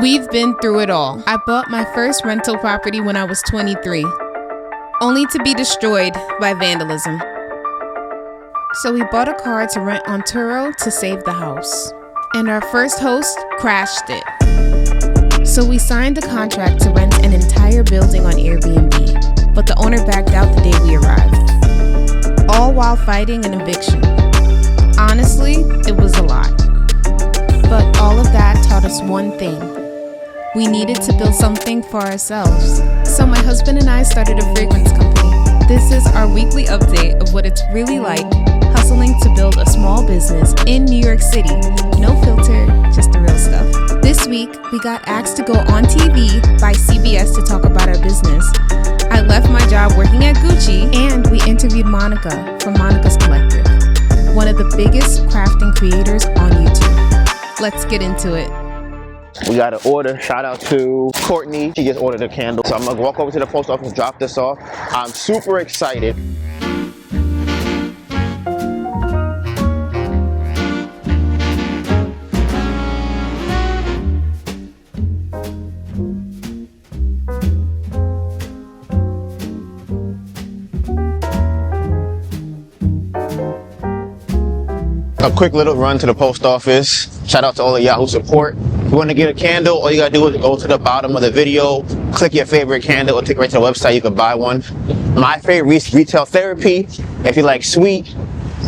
We've been through it all. I bought my first rental property when I was 23, only to be destroyed by vandalism. So we bought a car to rent on Turo to save the house. And our first host crashed it. So we signed a contract to rent an entire building on Airbnb, but the owner backed out the day we arrived, all while fighting an eviction. Honestly, it was a lot. But all of that taught us one thing. We needed to build something for ourselves. So my husband and I started a fragrance company. This is our weekly update of what it's really like hustling to build a small business in New York City. No filter, just the real stuff. This week, we got asked to go on TV by CBS to talk about our business. I left my job working at Gucci, and we interviewed Monica from Monica's Collective, one of the biggest crafting creators on YouTube. Let's get into it. We got an order. Shout out to Courtney. She just ordered a candle. So I'm gonna walk over to the post office and drop this off. I'm super excited. A quick little run to the post office. Shout out to all the Yahoo support. If you want to get a candle, all you gotta do is go to the bottom of the video, click your favorite candle, it'll take you right to the website, you can buy one. My favorite, retail therapy. If you like sweet,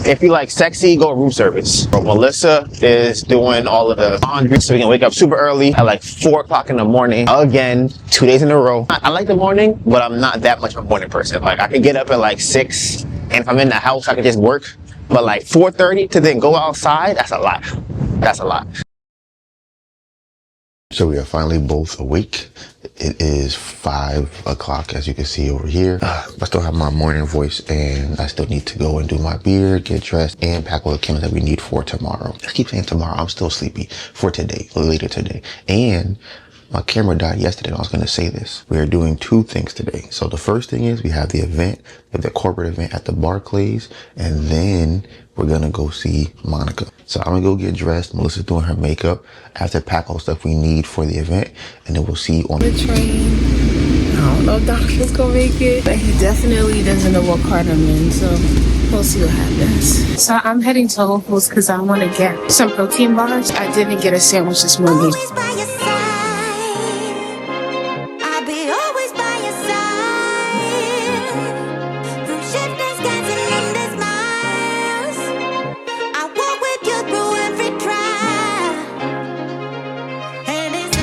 if you like sexy, go room service. Melissa is doing all of the laundry, so we can wake up super early at like 4 o'clock in the morning. Again, 2 days in a row. I like the morning, but I'm not that much of a morning person. Like I can get up at like 6, and if I'm in the house, I can just work. But like 4:30 to then go outside, that's a lot. That's a lot. So we are finally both awake. It is 5 o'clock, as you can see over here. I still have my morning voice, and I still need to go and do my beard, get dressed, and pack all the chemicals that we need for tomorrow. I keep saying tomorrow. I'm still sleepy for today, or later today. And my camera died yesterday, and I was going to say this. We are doing 2 things today. So the first thing is we have the event, the corporate event at the Barclays, and then we're going to go see Monica. So I'm going to go get dressed. Melissa's doing her makeup. I have to pack all the stuff we need for the event, and then we'll see you on The train. I don't know if Doc's gonna make it, but he definitely doesn't know what part I'm in, so we'll see what happens. So I'm heading to Whole Foods because I want to get some protein bars. I didn't get a sandwich this morning.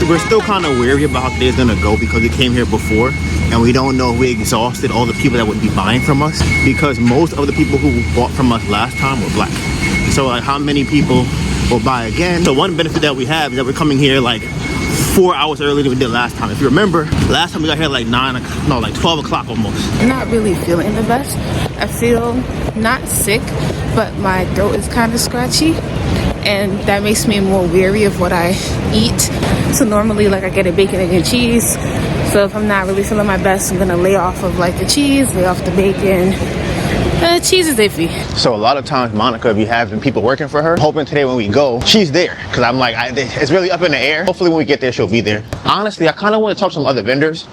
We're still kind of weary about how today's gonna go because we came here before and we don't know if we exhausted all the people that would be buying from us, because most of the people who bought from us last time were black. So like how many people will buy again? So one benefit that we have is that we're coming here like 4 hours earlier than we did last time. If you remember, last time we got here like 12 o'clock almost. I'm not really feeling the best. I feel not sick, but my throat is kind of scratchy, and that makes me more wary of what I eat. So normally like I get a bacon, egg, and cheese. So if I'm not really feeling my best, I'm gonna lay off of like the cheese, lay off the bacon. Cheese is iffy. So a lot of times Monica be having people working for her, hoping today when we go, she's there. Cause I'm like, it's really up in the air. Hopefully when we get there, she'll be there. Honestly, I kind of want to talk to some other vendors.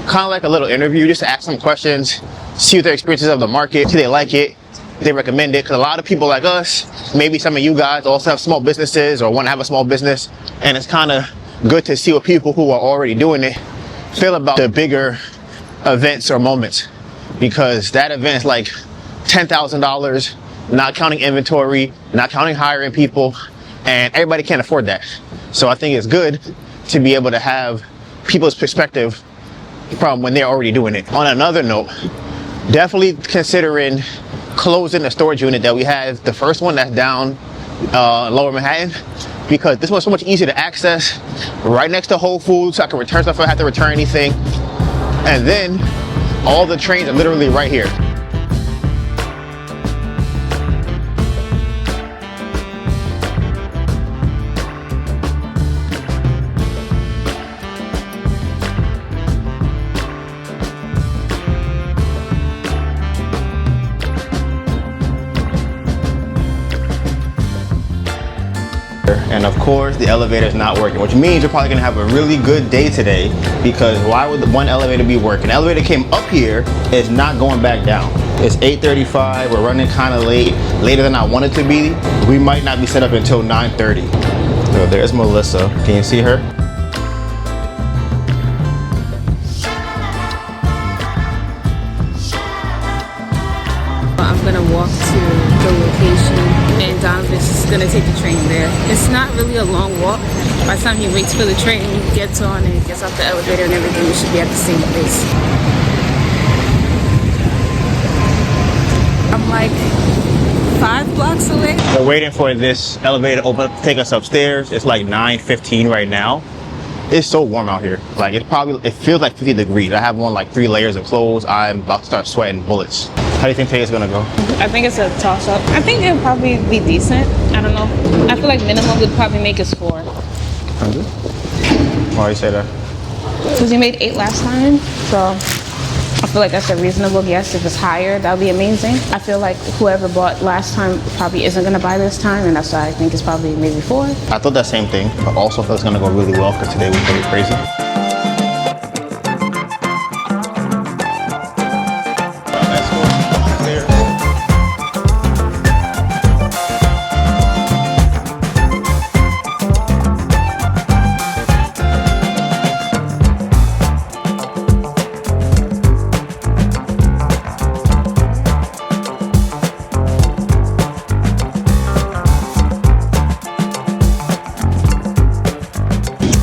Kind of like a little interview, just to ask some questions, see what their experiences of the market, see they like it, they recommend it. Because a lot of people like us, maybe some of you guys also have small businesses or want to have a small business, and it's kind of good to see what people who are already doing it feel about the bigger events or moments, because that event is like $10,000, not counting inventory, not counting hiring people, and everybody can't afford that. So I think it's good to be able to have people's perspective from when they're already doing it. On another note, definitely considering closing the storage unit that we have, the first one that's down Lower Manhattan, because this one's so much easier to access, right next to Whole Foods, so I can return stuff if I have to return anything. And then all the trains are literally right here. And of course, the elevator is not working, which means you're probably gonna have a really good day today, because why would the one elevator be working? The elevator came up here, it's not going back down. It's 8:35, we're running kind of late, later than I wanted to be. We might not be set up until 9:30. So there's Melissa, can you see her? I'm gonna walk to the location and Donovan's just gonna take the train there. It's not really a long walk. By the time he waits for the train, gets on and gets off the elevator and everything, we should be at the same place. I'm like 5 blocks away. We're waiting for this elevator to open up to take us upstairs. It's like 9:15 right now. It's so warm out here. Like it feels like 50 degrees. I have on like 3 layers of clothes. I'm about to start sweating bullets. How do you think today's gonna go? I think it's a toss up. I think it'll probably be decent. I don't know. I feel like minimum would probably make us 4. Why do you say that? Because you made 8 last time, so I feel like that's a reasonable guess. If it's higher, that would be amazing. I feel like whoever bought last time probably isn't gonna buy this time, and that's why I think it's probably maybe 4. I thought that same thing, but also feel it's gonna go really well because today was really crazy.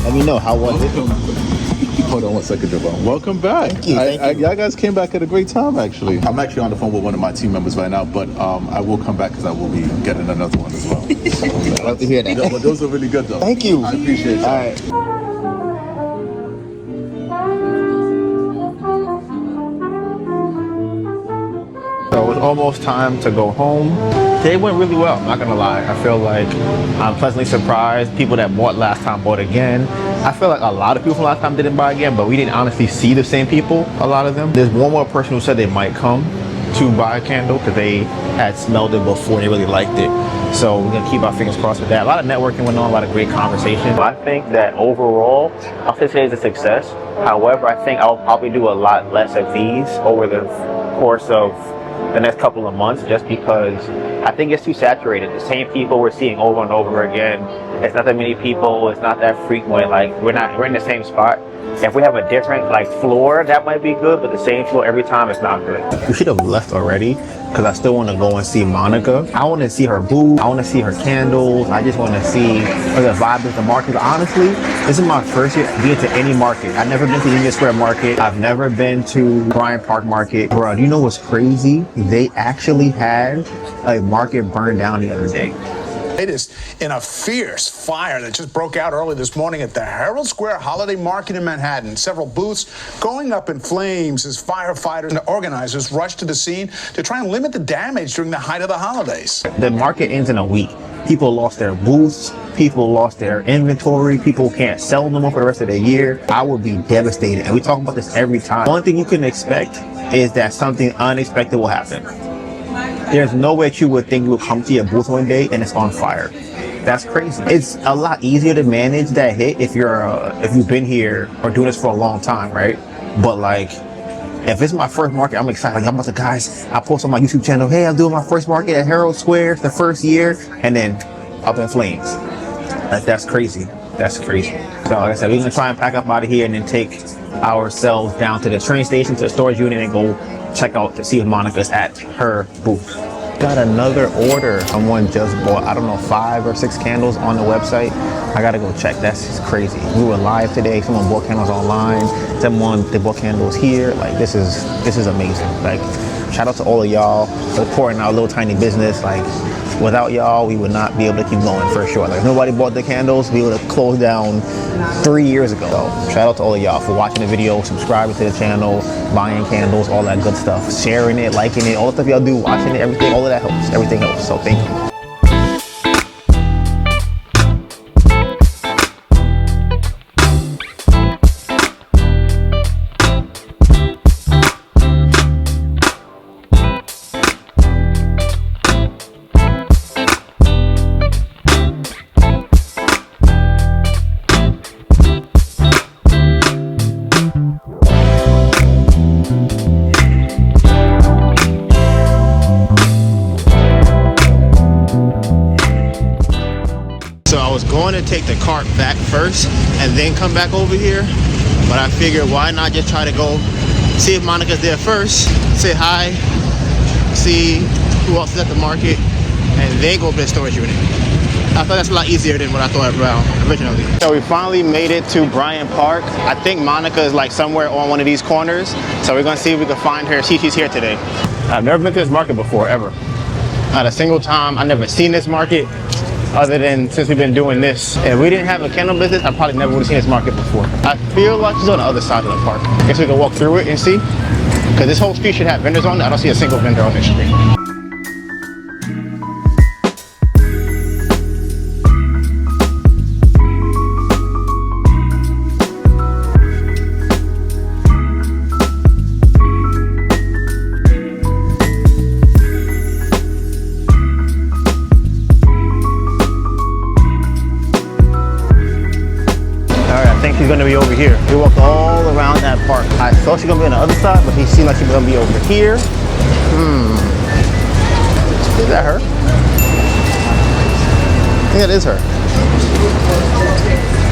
Let me know, how was it? Hold on one second, Javon. Welcome back. Thank you. Y'all guys came back at a great time, actually. I'm actually on the phone with one of my team members right now, but I will come back because I will be getting another one as well. I'd love to hear that. But those are really good, though. Thank you. I appreciate it. All right. So it's almost time to go home. Today went really well, I'm not gonna lie. I feel like I'm pleasantly surprised. People that bought last time bought again. I feel like a lot of people from last time didn't buy again, but we didn't honestly see the same people, a lot of them. There's one more person who said they might come to buy a candle because they had smelled it before and they really liked it. So we're gonna keep our fingers crossed with that. A lot of networking went on, a lot of great conversation. I think that overall, I'll say today's a success. However, I think I'll probably do a lot less of these over the course of the next couple of months, just because I think it's too saturated. The same people we're seeing over and over again. It's not that many people, it's not that frequent. Like we're in the same spot. If we have a different like floor, that might be good, but the same floor every time is not good. We should have left already because I still want to go and see Monica. I want to see her booth. I want to see her candles. I just want to see what the vibe of the market. Honestly, this is my first year being to any market. I've never been to Union Square Market. I've never been to Bryant Park Market. Bro, do you know what's crazy? They actually had a market burned down the other day. Latest in a fierce fire that just broke out early this morning at the Herald Square Holiday Market in Manhattan. Several booths going up in flames as firefighters and organizers rushed to the scene to try and limit the damage during the height of the holidays. The market ends in a week. People lost their booths. People lost their inventory. People can't sell no more for the rest of the year. I would be devastated. And we talk about this every time. One thing you can expect is that something unexpected will happen. There's no way you would think you would come to your booth one day and it's on fire. That's crazy. It's a lot easier to manage that hit if you've been here or doing this for a long time, right? But like, if it's my first market, I'm excited. Like, I'm about to, guys, I post on my YouTube channel, hey, I'm doing my first market at Herald Square. It's the first year, and then up in flames. That's crazy. That's crazy. So like I said, we're gonna try and pack up out of here and then take ourselves down to the train station, to the storage unit, and go check out to see if Monica's at her booth. Got another order. Someone just bought, I don't know, 5 or 6 candles on the website. I gotta go check. That's just crazy. We were live today. Someone bought candles online. They bought candles here. Like this is amazing. Like shout out to all of y'all supporting our little tiny business. Like without y'all, we would not be able to keep going for sure. Like if nobody bought the candles, we would have closed down 3 years ago. So shout out to all of y'all for watching the video, subscribing to the channel, buying candles, all that good stuff, sharing it, liking it, all the stuff y'all do, watching it, everything, all of that helps. Everything helps. So thank you. take the cart back first and then come back over here. But I figured why not just try to go see if Monica's there first, say hi, see who else is at the market, and then go to the storage unit. I thought that's a lot easier than what I thought originally. So we finally made it to Bryant Park. I think Monica is like somewhere on one of these corners. So we're gonna see if we can find her, see if she's here today. I've never been to this market before, ever. Not a single time. I've never seen this market other than since we've been doing this. If we didn't have a candle business, I probably never would have seen this market before. I feel like she's on the other side of the park. I guess we can walk through it and see. Because this whole street should have vendors on it. I don't see a single vendor on this street. She's gonna be over here. We walked all around that park. I thought she was gonna be on the other side, but she seemed like she was gonna be over here. Is that her? I think that is her.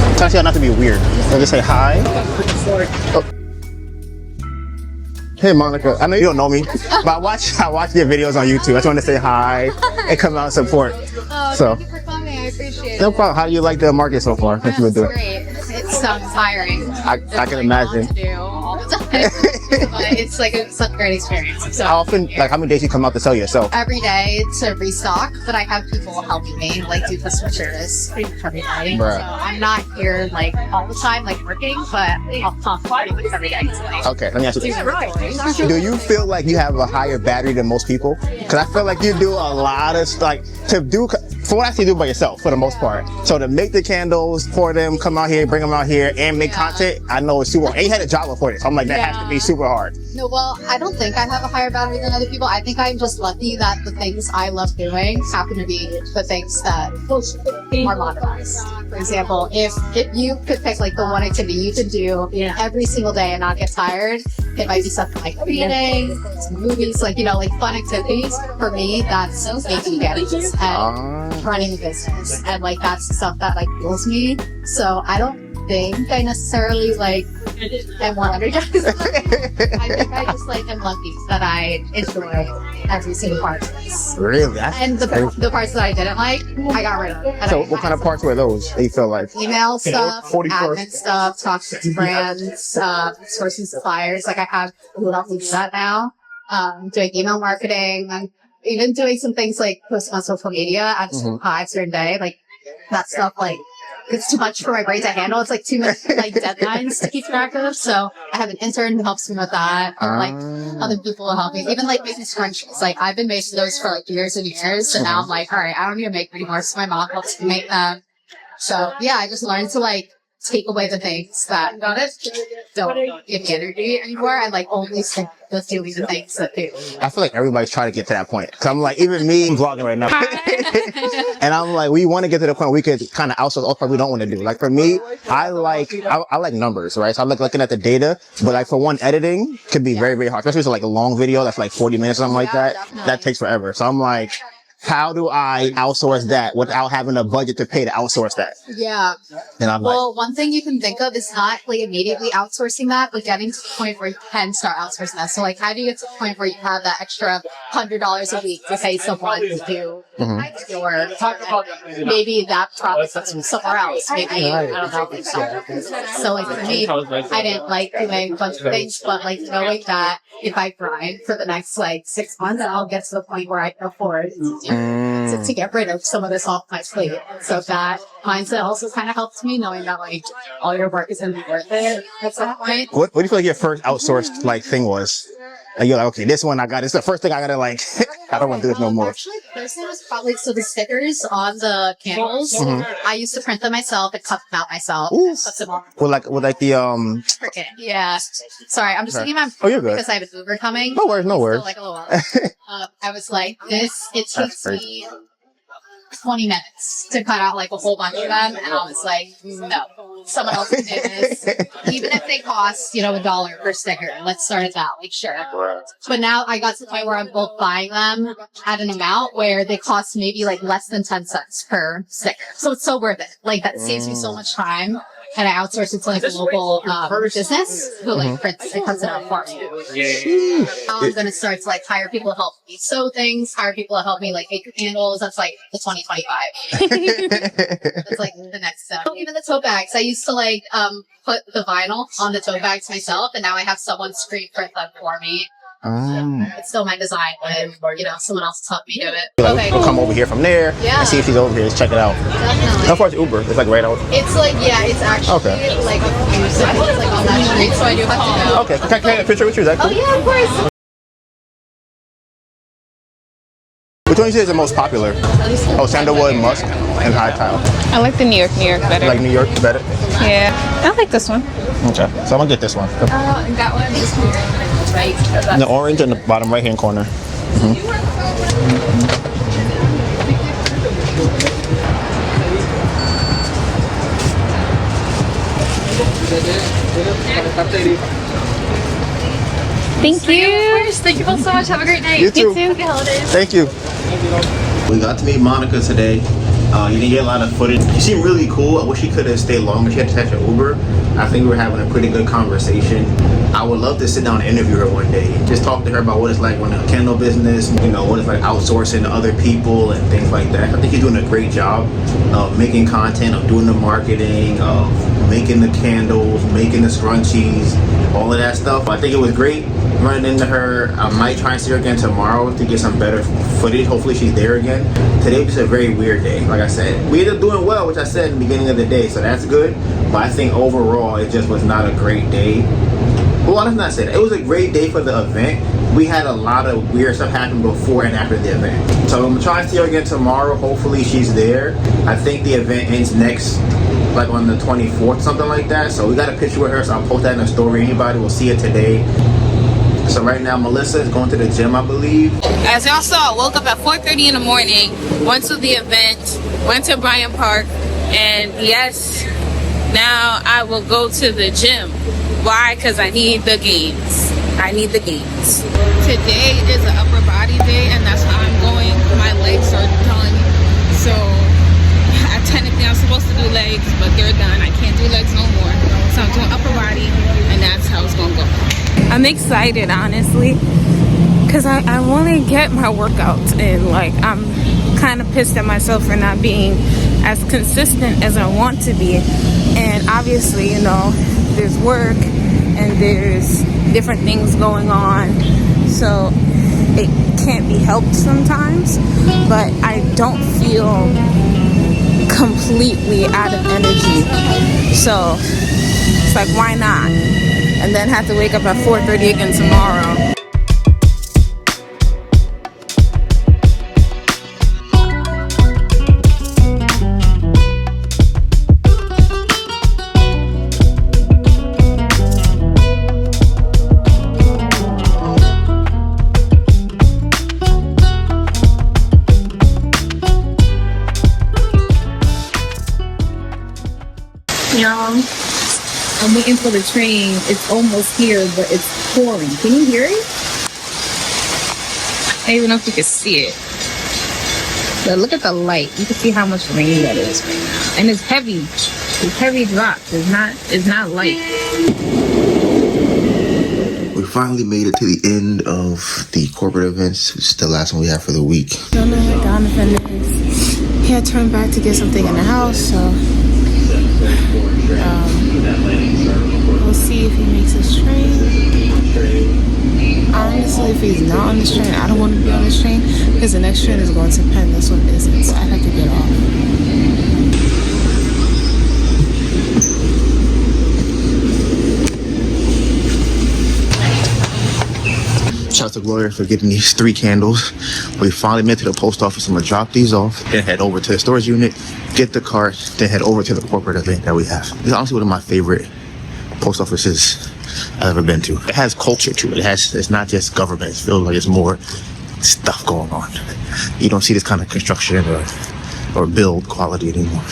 I'm trying to see how not to be weird. I'll just say hi. Oh. Hey Monica, I know you don't know me, but I watch your videos on YouTube. I just want to say hi and come out and support. Thank you for coming. I appreciate it. No problem. How do you like the market so far? It's great. It's tiring. I can imagine. To do all the time. But it's like it's a great experience. So how often, like how many days you come out to sell yourself? every day to restock, but I have people helping me, like do customer service pretty much every day. Right. So I'm not here like all the time, like working, but I'll come pretty much every day. Okay, let me ask you. Do you feel like you have a higher battery than most people? Because I feel like you do a lot of for what I see, you do by yourself for the most part. So to make the candles, pour them, come out here, bring them out here, and make content, I know it's super hard. And you had a job before this, so I'm like, that has to be super hard. No, well, I don't think I have a higher battery than other people. I think I'm just lucky that the things I love doing happen to be the things that are monetized. For example, if you could pick like the one activity you could do every single day and not get tired, it might be something like reading, movies, like, like fun activities. For me, that's making gadgets and running a business. And like, that's the stuff that like fuels me. So I don't think I necessarily like am more energized. I think I just like am lucky that I enjoy every single part of this. Really? And the parts that I didn't like, I got rid of. So what kind of parts were those that you feel like? Email stuff, admin stuff, talking to brands, sourcing suppliers. Like I have people that do that now. Doing email marketing. I'm even doing some things like posting on social media at a certain day. Like that stuff, like it's too much for my brain to handle. It's like too many like deadlines to keep track of. So I have an intern who helps me with that. And, like other people will help me. Even like making scrunchies. Like I've been making those for like years and years. And now I'm like, all right, I don't need to make anymore. So my mom helps me make them. So yeah, I just learned to like take away the things that don't give me energy anymore and like only stick with doing the things that do. I feel like everybody's trying to get to that point. Cause I'm like, even me, I'm vlogging right now. And I'm like, we want to get to the point where we could kind of outsource all the part we don't want to do. Like for me, I like numbers, right? So I like looking at the data, but like for one, editing could be very, very hard. Especially if it's like a long video that's like 40 minutes or something like that. Definitely. That takes forever. So I'm like, how do I outsource that without having a budget to pay to outsource that? Yeah. And I'm one thing you can think of is not like immediately outsourcing that, but getting to the point where you can start outsourcing that. So like, how do you get to the point where you have that extra $100 a week to pay someone to do your maybe that product somewhere else? Maybe, I don't know. So like for me, I didn't like doing a bunch of things, but like knowing that if I grind for the next like 6 months, I'll get to the point where I can afford to get rid of some of this off my plate. So that mindset also kind of helps me, knowing that like all your work is going to be worth it at some point. What do you feel like your first outsourced like thing was? And you're like, okay, this one I got. It's the first thing I gotta like. I don't want to do this no more. Actually, the first thing was probably the stickers on the candles. I used to print them myself and cut them out myself. Put them on. With the Freaking yeah. Sorry, I'm just thinking about. Oh, you're good. Because I have an Uber coming. No worries. Like a little while. I was like, this. It takes me 20 minutes to cut out like a whole bunch of them. And I was like, no, someone else can do this. Even if they cost, $1 per sticker. Let's start at that. Like, sure. But now I got to the point where I'm both buying them at an amount where they cost maybe like less than 10 cents per sticker. So it's so worth it. Like that saves me so much time. And I outsource it to like a local business who like cuts it out for me. Now I'm gonna start to like hire people to help me sew things, hire people to help me like make candles. That's like the 2025. That's like the next step. Even the tote bags. I used to like put the vinyl on the tote bags myself, and now I have someone screen print them for me. It's still my design, but someone else helped me do it. Like, we'll come over here from there and see if she's over here. Let's check it out. Definitely. How far is Uber? It's like right out. It's like it's actually like a few seconds, like on that street, so I do have to go. Okay, can I get a picture with you? Is that cool? Oh yeah, of course. Which one you say is the most popular? Oh, sandalwood, musk, and high tile. I like the New York better. Like New York better? Yeah, I like this one. Okay, so I'm gonna get this one. That one is right. The orange in the bottom right hand corner. Thank you. Thank you both so much. Have a great night. You too. Happy holidays. Thank you. We got to meet Monica today. You didn't get a lot of footage. She seemed really cool. I wish she could have stayed longer. She had to catch an Uber. I think we were having a pretty good conversation. I would love to sit down and interview her one day. Just talk to her about what it's like running a candle business, what it's like outsourcing to other people and things like that. I think you're doing a great job of making content, of doing the marketing, of making the candles, making the scrunchies, all of that stuff. I think it was great running into her. I might try and see her again tomorrow to get some better footage. Hopefully she's there again. Today was just a very weird day. Like I said, we ended up doing well, which I said in the beginning of the day, so that's good. But I think overall it just was not a great day. Well, let's not say that. It was a great day for the event. We had a lot of weird stuff happen before and after the event. So I'm gonna try and see her again tomorrow. Hopefully she's there. I think the event ends next, like on the 24th, something like that. So we got a picture with her, so I'll post that in the story. Anybody will see it today. So right now Melissa is going to the gym, I believe. As y'all saw, I woke up at 4:30 in the morning, went to the event, went to Bryant Park, and yes, now I will go to the gym. Why? Because I need the gains. I need the gains. Today is an upper body day, and that's how I'm going. My legs are done. So technically I'm supposed to do legs, but they're done. I can't do legs no more. So I'm doing upper body, and that's how it's gonna go. I'm excited, honestly, because I want to get my workouts in. Like, I'm kind of pissed at myself for not being as consistent as I want to be. And obviously, there's work and there's different things going on, so it can't be helped sometimes. But I don't feel completely out of energy, so it's like, why not? And then have to wake up at 4:30 again tomorrow. Y'all, I'm waiting for the train. It's almost here, but it's pouring. Can you hear it? I don't even know if you can see it. But look at the light. You can see how much rain that is right now. And it's heavy. It's heavy drops. It's not light. We finally made it to the end of the corporate events. It's the last one we have for the week. Don't know where Donovan is. He had turned back to get something in the house, so we'll see if he makes his train. Honestly, if he's not on this train, I don't want to be on this train because the next train is going to Penn. This one isn't, so I have to get off. Shout out to Gloria for getting these 3 candles. We finally made it to the post office. I'm gonna drop these off, then head over to the storage unit, get the cart, then head over to the corporate event that we have. This is honestly one of my favorite post offices I've ever been to. It has culture to it. It's not just government. It feels like it's more stuff going on. You don't see this kind of construction or or build quality anymore.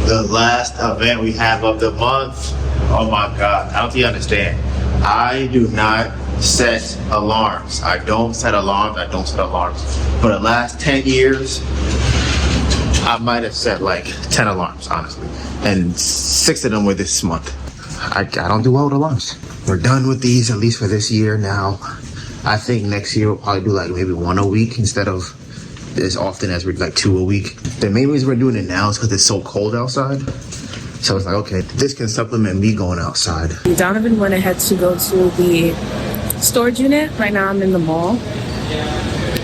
The last event we have of the month. Oh my God, I don't think you understand. I do not set alarms. I don't set alarms. For the last 10 years, I might have set like 10 alarms, honestly. And 6 of them were this month. I don't do well with alarms. We're done with these, at least for this year now. I think next year we'll probably do like maybe 1 a week instead of as often as we're like 2 a week. The main reason we're doing it now is because it's so cold outside. So it's like, okay, this can supplement me going outside. Donovan went ahead to go to the storage unit. Right now I'm in the mall.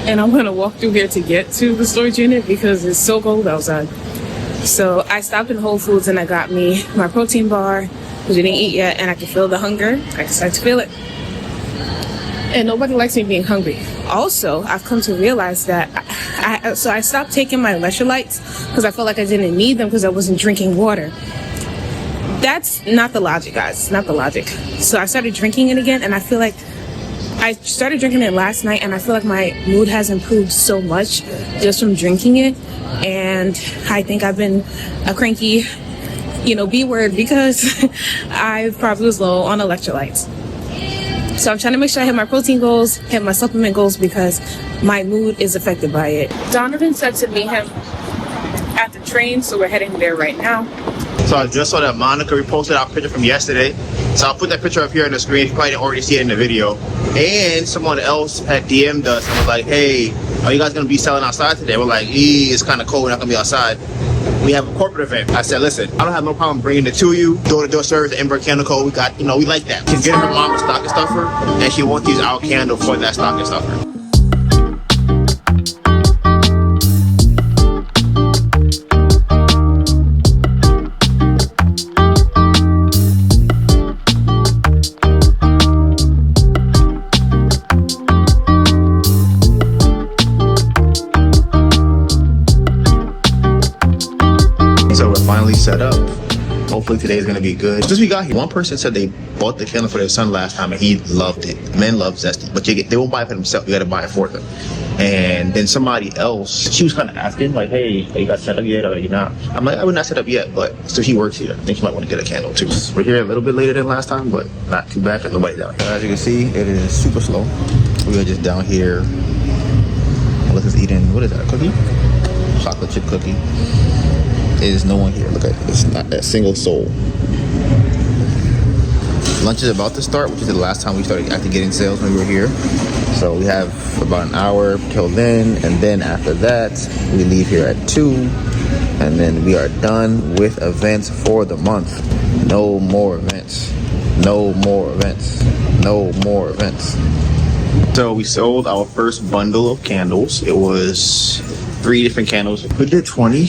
And I'm going to walk through here to get to the storage unit because it's so cold outside. So I stopped in Whole Foods and I got me my protein bar because we didn't eat yet and I could feel the hunger. I started to feel it. And nobody likes me being hungry. Also, I've come to realize that I stopped taking my electrolytes because I felt like I didn't need them because I wasn't drinking water. That's not the logic, guys. It's not the logic. So I started drinking it again, and I feel like I started drinking it last night, and I feel like my mood has improved so much just from drinking it. And I think I've been a cranky, B word because I probably was low on electrolytes. So I'm trying to make sure I hit my protein goals, hit my supplement goals because my mood is affected by it. Donovan said to meet him at the train, so we're heading there right now. So I just saw that Monica reposted our picture from yesterday. So I'll put that picture up here on the screen. You probably didn't already see it in the video. And someone else had DM'd us and was like, hey, are you guys going to be selling outside today? We're like, it's kind of cold. We're not going to be outside. We have a corporate event. I said, listen, I don't have no problem bringing it to you. Door-to-door service at Ember Candle Co. We got, we like that. She's getting her mom a stocking stuffer, and she wants to use our candle for that stocking stuffer. Set up. Hopefully today is going to be good. Since we got here, one person said they bought the candle for their son last time and he loved it. Men love zesty, but they won't buy it for themselves. You got to buy it for them. And then somebody else, she was kind of asking like, hey, are you guys set up yet or are you not? I'm like, I would not set up yet, but so he works here. I think he might want to get a candle too. We're here a little bit later than last time, but not too bad because nobody's down here. As you can see, it is super slow. We are just down here. Alyssa's eating, what is that, a cookie? Chocolate chip cookie. There's no one here. Look at it. It's not a single soul. Lunch is about to start, which is the last time we started actually getting sales when we were here. So we have about an hour till then, and then after that, we leave here at 2, and then we are done with events for the month. No more events. No more events. No more events. So we sold our first bundle of candles. It was 3 different candles. We did 20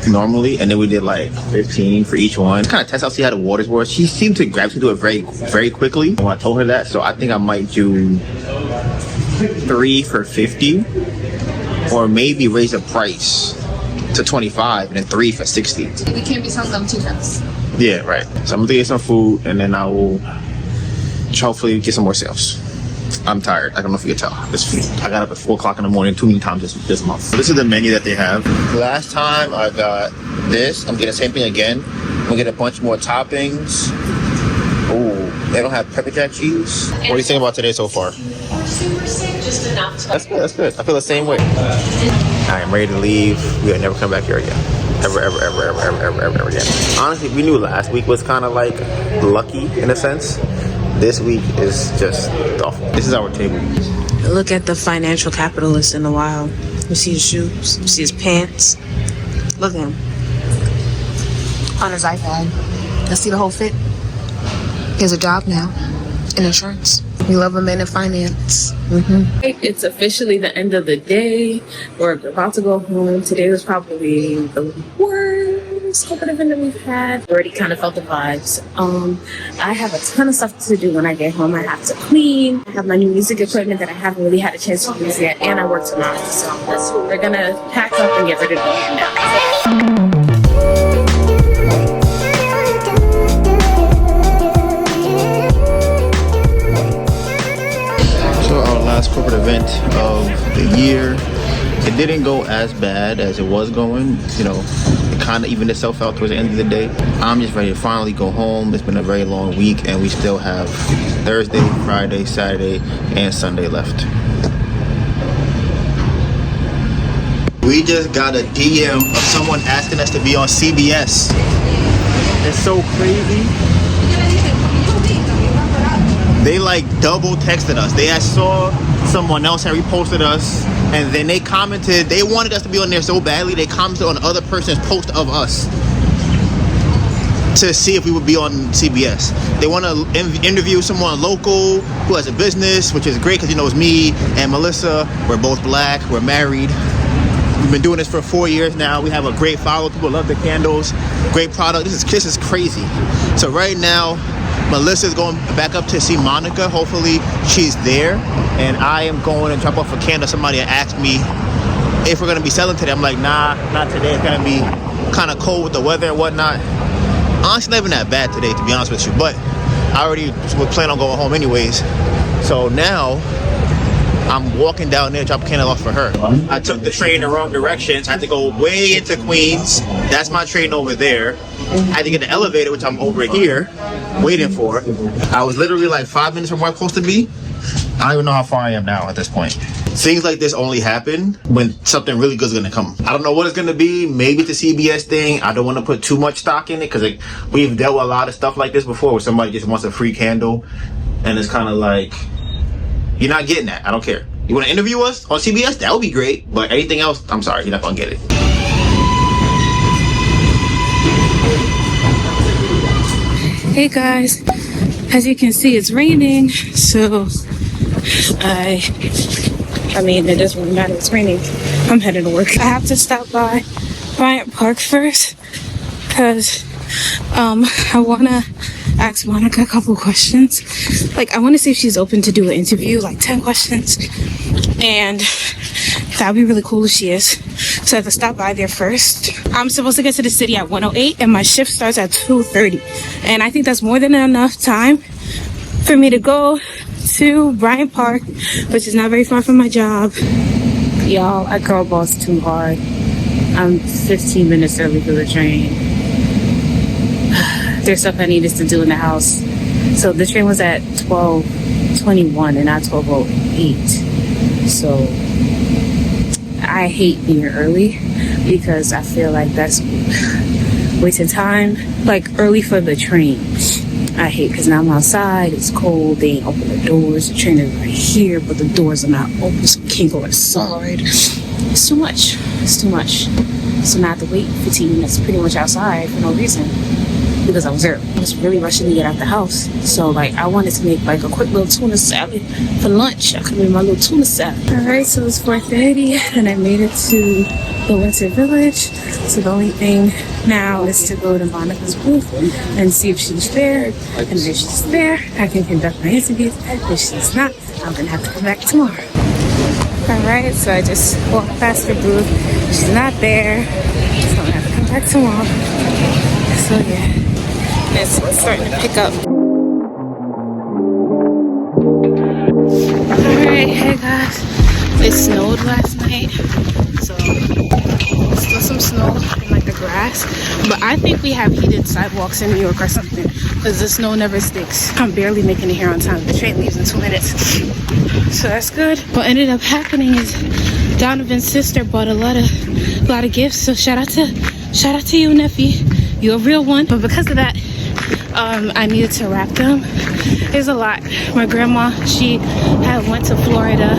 normally, and then we did like 15 for each one. Kind of test out, see how the waters were. She seemed to gravitate to it very, very quickly when I told her that. So I think I might do 3 for 50, or maybe raise the price to 25 and then 3 for 60. We can't be selling them too fast. Yeah, right. So I'm gonna get some food, and then I will hopefully get some more sales. I'm tired. I don't know if you can tell. I got up at 4 o'clock in the morning too many times this month. So this is the menu that they have. Last time I got this. I'm getting the same thing again. I'm gonna get a bunch more toppings. Oh, they don't have pepper jack cheese. What do you think about today so far? Super sick, just enough. That's good. That's good. I feel the same way. I am ready to leave. We will never come back here again. Ever again. Honestly, we knew last week was kind of like lucky in a sense. This week is just awful. This is our table. Look at the financial capitalist in the wild. You see his shoes, you see his pants. Look at him. On his iPad. Let's see the whole fit. He has a job now in insurance. We love a man in finance. It's officially the end of the day. We're about to go home. Today was probably the worst corporate event that we've had. Already kind of felt the vibes. I have a ton of stuff to do when I get home. I have to clean. I have my new music equipment that I haven't really had a chance to use yet, and I work tomorrow. So we're gonna pack up and get ready to leave now. Last corporate event of the year It didn't go as bad as it was going. You know, it kind of evened itself out towards the end of the day. I'm just ready to finally go home. It's been a very long week, and we still have Thursday, Friday, Saturday, and Sunday left. We just got a DM of someone asking us to be on CBS. It's so crazy. They like double texted us. They saw someone else had reposted us, and then they commented. They wanted us to be on there so badly, they commented on the other person's post of us to see if we would be on CBS. They want to interview someone local who has a business, which is great because, you know, it's me and Melissa. We're both black. We're married. We've been doing this for 4 years now. We have a great follow. People love the candles. Great product. This is crazy. So right now, Melissa's going back up to see Monica. Hopefully she's there. And I am going to drop off a candle. Somebody asked me if we're going to be selling today. I'm like, nah, not today. It's going to be kind of cold with the weather and whatnot. Honestly, not even that bad today, to be honest with you. But I already was planning on going home anyways. So now I'm walking down there to drop a candle off for her. I took the train in the wrong direction, so I had to go way into Queens. That's my train over there. I had to get the elevator, which I'm over here waiting for. I was literally like 5 minutes from where I'm supposed to be. I don't even know how far I am now at this point. Things like this only happen when something really good is going to come. I don't know what it's going to be. Maybe it's a CBS thing. I don't want to put too much stock in it because we've dealt with a lot of stuff like this before where somebody just wants a free candle and it's kind of like, you're not getting that. I don't care. You want to interview us on CBS? That would be great. But anything else, I'm sorry, you're not going to get it. Hey guys, as you can see, it's raining, so I mean, it doesn't really matter, it's raining. I'm headed to work. I have to stop by Bryant Park first because I want to ask Monica a couple questions. Like, I want to see if she's open to do an interview, like 10 questions, and that would be really cool if she is. So I have to stop by there first. I'm supposed to get to the city at 1:08 and my shift starts at 2:30, and I think that's more than enough time for me to go to Bryant Park, which is not very far from my job. Y'all, I girl boss too hard. I'm 15 minutes early for the train. There's stuff I needed to do in the house. So the train was at 12:21 and not 12:08. So I hate being early because I feel like that's wasting time. Like, early for the train, I hate because now I'm outside, it's cold, they ain't open the doors, the train is right here, but the doors are not open, so we can't go inside. It's too much. It's too much. So now I have to wait 15 minutes pretty much outside for no reason because I was early. I was really rushing to get out the house. So, like, I wanted to make like a quick little tuna salad for lunch. I could make my little tuna salad. Alright, so it's 4:30 and I made it to the Winter Village. So the only thing now is to go to Monica's booth and see if she's there. And if she's there, I can conduct my interviews. If she's not, I'm gonna have to come back tomorrow. Alright, so I just walked past her booth. She's not there, so I'm gonna have to come back tomorrow. So yeah, it's starting to pick up. Alright, hey guys. It snowed last night, so there's still some snow in like the grass. But I think we have heated sidewalks in New York or something, because the snow never sticks. I'm barely making it here on time. The train leaves in 2 minutes, so that's good. What ended up happening is Donovan's sister bought a lot of gifts. So shout out to you, nephew. You're a real one. But because of that, I needed to wrap them. There's a lot. My grandma, she went to Florida.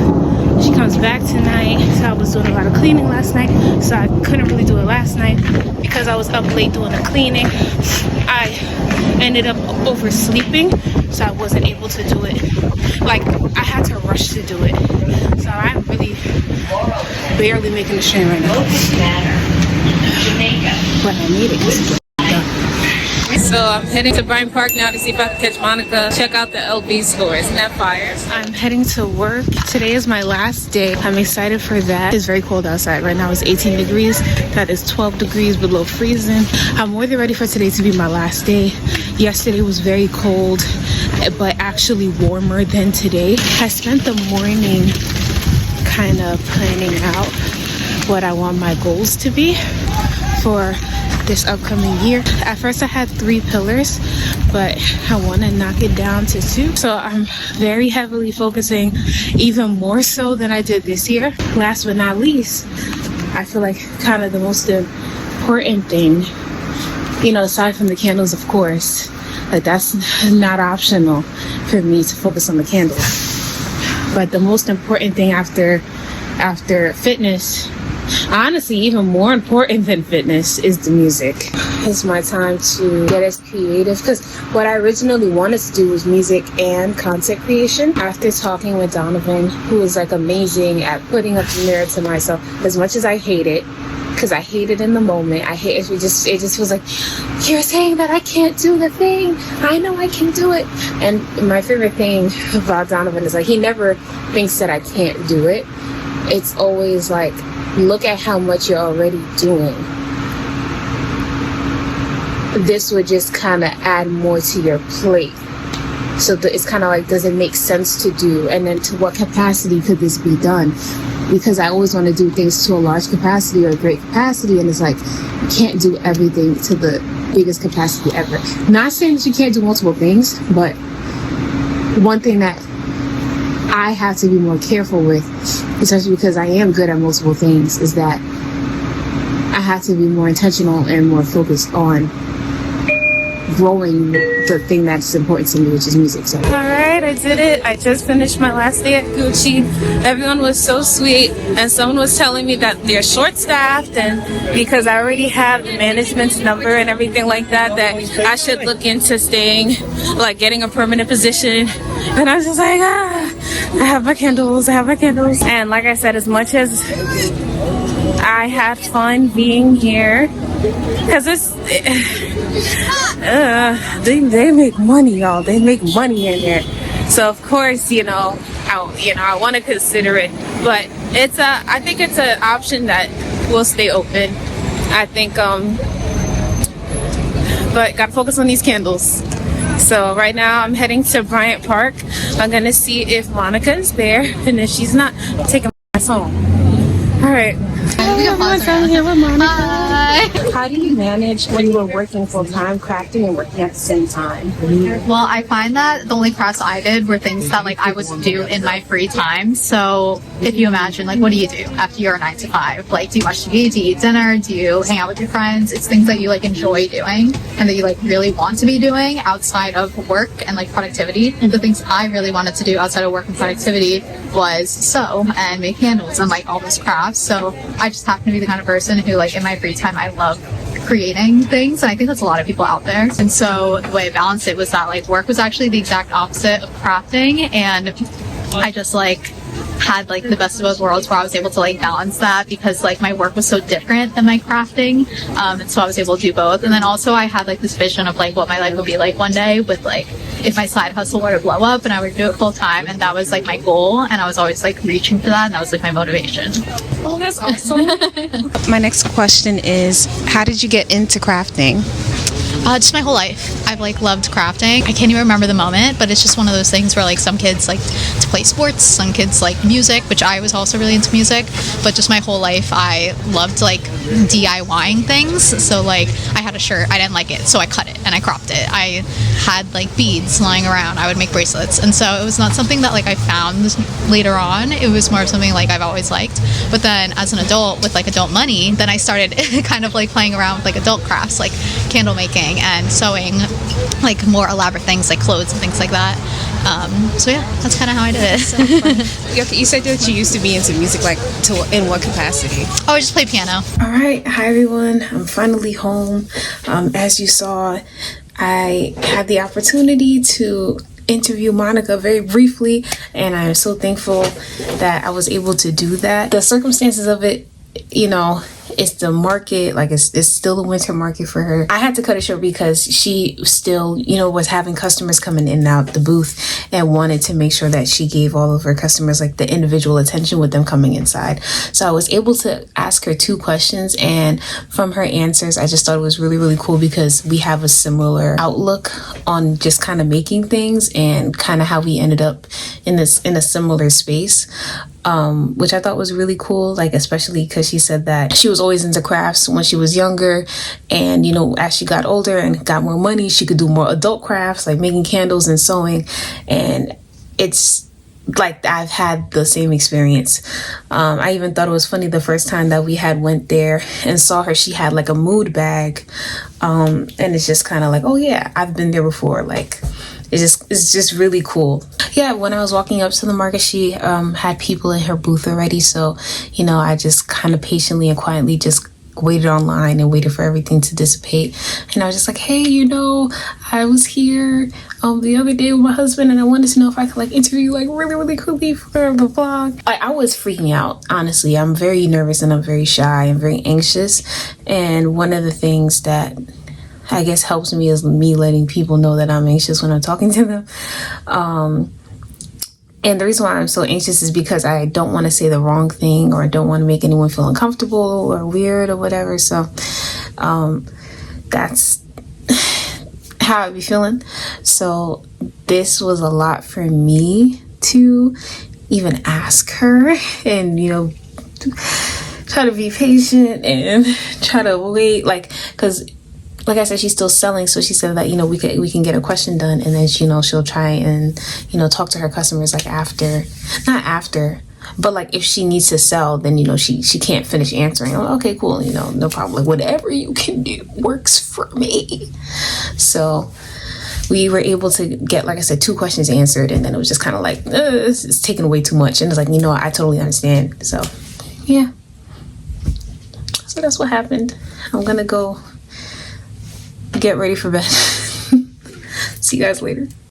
She comes back tonight, so I was doing a lot of cleaning last night, so I couldn't really do it last night because I was up late doing the cleaning. I ended up oversleeping, so I wasn't able to do it. Like, I had to rush to do it, so I'm really barely making the train right now. But I made it. So I'm heading to Bryant Park now to see if I can catch Monica. Check out the LB store. Isn't that fire? I'm heading to work. Today is my last day. I'm excited for that. It's very cold outside. Right now it's 18 degrees. That is 12 degrees below freezing. I'm more than ready for today to be my last day. Yesterday was very cold, but actually warmer than today. I spent the morning kind of planning out what I want my goals to be for this upcoming year. At first I had 3 pillars, but I want to knock it down to 2. So I'm very heavily focusing, even more so than I did this year. Last but not least, I feel like kind of the most important thing, you know, aside from the candles, of course, like that's not optional for me to focus on the candles. But the most important thing after fitness, honestly, even more important than fitness, is the music. It's my time to get as creative, because what I originally wanted to do was music and content creation. After talking with Donovan, who is like amazing at putting up the mirror to myself, as much as I hate it, because I hate it in the moment. I hate it. It just feels like, you're saying that I can't do the thing. I know I can do it. And my favorite thing about Donovan is like, he never thinks that I can't do it. It's always like, look at how much you're already doing. This would just kind of add more to your plate. So it's kind of like, does it make sense to do? And then to what capacity could this be done? Because I always want to do things to a large capacity or a great capacity, and it's like, you can't do everything to the biggest capacity ever. Not saying that you can't do multiple things, but one thing that I have to be more careful with, especially because I am good at multiple things, is that I have to be more intentional and more focused on growing the thing that's important to me, which is music. So, all right, I did it. I just finished my last day at Gucci. Everyone was so sweet, and someone was telling me that they're short-staffed, and because I already have the management's number and everything like that, that I should look into staying, like getting a permanent position. And I was just like, I have my candles. And like I said, as much as I had fun being here, because they make money, y'all. They make money in here. So of course, I want to consider it, but I think it's an option that will stay open. I think, but gotta focus on these candles. So right now I'm heading to Bryant Park. I'm gonna see if Monica is there, and if she's not, I'm taking my ass home. All right. I'm here with Monica. Hi. How do you manage when you were working full-time, crafting, and working at the same time? Well, I find that the only crafts I did were things that like I would do in my free time. So if you imagine, like, what do you do after your 9 to 5? Like, do you watch TV? Do you eat dinner? Do you hang out with your friends? It's things that you like enjoy doing and that you like really want to be doing outside of work and like productivity. And the things I really wanted to do outside of work and productivity was sew and make candles and like all those crafts. So I just happen to be the kind of person who, like, in my free time, I love creating things, and I think that's a lot of people out there. And so the way I balanced it was that like work was actually the exact opposite of crafting, and I just like had like the best of both worlds where I was able to like balance that, because like my work was so different than my crafting, and so I was able to do both. And then also I had like this vision of like what my life would be like one day with like if my side hustle were to blow up and I would do it full time, and that was like my goal, and I was always like reaching for that, and that was like my motivation. Oh, that's awesome. My next question is, how did you get into crafting? Just my whole life. I've like loved crafting. I can't even remember the moment, but it's just one of those things where like some kids like to play sports, some kids like music, which I was also really into music, but just my whole life I loved like DIYing things. So like I had a shirt, I didn't like it, so I cut it and I cropped it. I had like beads lying around, I would make bracelets. And so it was not something that like I found later on. It was more of something like I've always liked. But then as an adult with like adult money, then I started kind of like playing around with like adult crafts, like candle making and sewing, like more elaborate things like clothes and things like that. So yeah, that's kind of how I did it. So you said that you used to be into music, like in what capacity? Oh, I just play piano. All right, hi everyone. I'm finally home. As you saw, I had the opportunity to interview Monica very briefly, and I'm so thankful that I was able to do that. The circumstances of it, it's the market, like it's still the winter market for her. I had to cut it short because she still, was having customers coming in and out the booth and wanted to make sure that she gave all of her customers like the individual attention with them coming inside. So I was able to ask her 2 questions, and from her answers, I just thought it was really, really cool because we have a similar outlook on just kind of making things and kind of how we ended up in a similar space. which I thought was really cool, like especially because she said that she was always into crafts when she was younger, and you know, as she got older and got more money, she could do more adult crafts like making candles and sewing. And it's like I've had the same experience. I even thought it was funny the first time that we had went there and saw her. She had like a mood bag, and it's just kind of like, oh yeah, I've been there before. Like it's just really cool. Yeah, when I was walking up to the market, she had people in her booth already. So, you know, I just kind of patiently and quietly just waited online and waited for everything to dissipate. And I was just like, hey, you know, I was here the other day with my husband, and I wanted to know if I could like interview like really quickly for the vlog. I was freaking out, honestly. I'm very nervous and I'm very shy and very anxious. And one of the things that I guess helps me is me letting people know that I'm anxious when I'm talking to them. And the reason why I'm so anxious is because I don't want to say the wrong thing, or I don't want to make anyone feel uncomfortable or weird or whatever. So that's how I be feeling. So this was a lot for me to even ask her, and, you know, try to be patient and try to wait, like, because like I said, she's still selling. So she said that, you know, we can get a question done, and then, you know, she'll try and, you know, talk to her customers like not after, but like if she needs to sell, then, you know, she can't finish answering. I'm like, okay, cool, you know, no problem. Like whatever you can do works for me. So we were able to get, like I said, 2 questions answered, and then it was just kind of like, this is taking away too much. And it's like, you know, I totally understand. So yeah, so that's what happened. I'm gonna go get ready for bed. See you guys later.